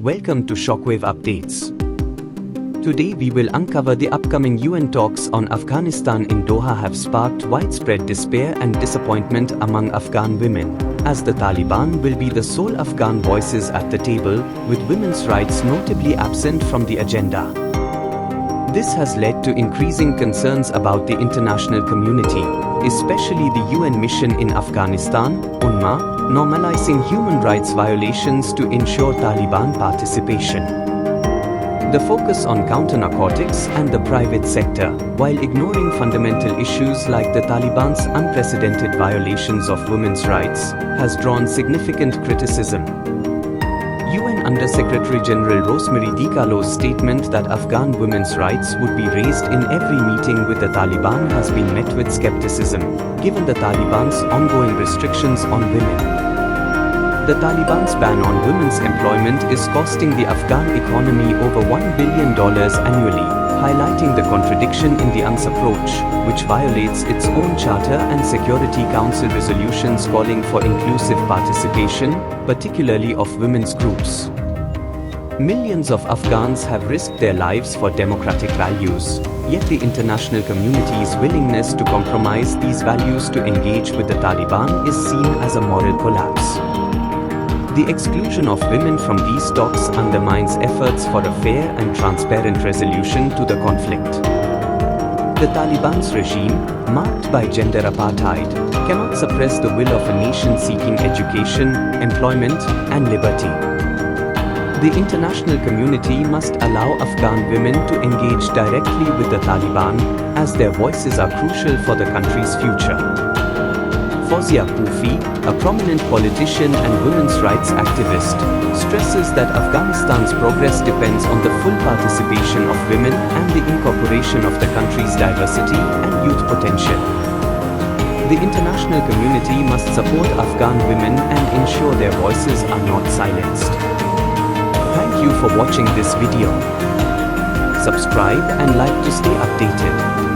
Welcome to Shockwave Updates. Today we will uncover the upcoming UN talks on Afghanistan in Doha have sparked widespread despair and disappointment among Afghan women, as the Taliban will be the sole Afghan voices at the table, with women's rights notably absent from the agenda. This has led to increasing concerns about the international community, especially the UN mission in Afghanistan, UNMA, normalizing human rights violations to ensure Taliban participation. The focus on counter-narcotics and the private sector, while ignoring fundamental issues like the Taliban's unprecedented violations of women's rights, has drawn significant criticism. UN Under-Secretary General Rosemary DiCarlo's statement that Afghan women's rights would be raised in every meeting with the Taliban has been met with skepticism, given the Taliban's ongoing restrictions on women. The Taliban's ban on women's employment is costing the Afghan economy over $1 billion annually, highlighting the contradiction in the UN's approach, which violates its own charter and Security Council resolutions calling for inclusive participation, particularly of women's groups. Millions of Afghans have risked their lives for democratic values, yet the international community's willingness to compromise these values to engage with the Taliban is seen as a moral collapse. The exclusion of women from these talks undermines efforts for a fair and transparent resolution to the conflict. The Taliban's regime, marked by gender apartheid, cannot suppress the will of a nation seeking education, employment, and liberty. The international community must allow Afghan women to engage directly with the Taliban, as their voices are crucial for the country's future. Fawzia Koofi, a prominent politician and women's rights activist, stresses that Afghanistan's progress depends on the full participation of women and the incorporation of the country's diversity and youth potential. The international community must support Afghan women and ensure their voices are not silenced. Thank you for watching this video. Subscribe and like to stay updated.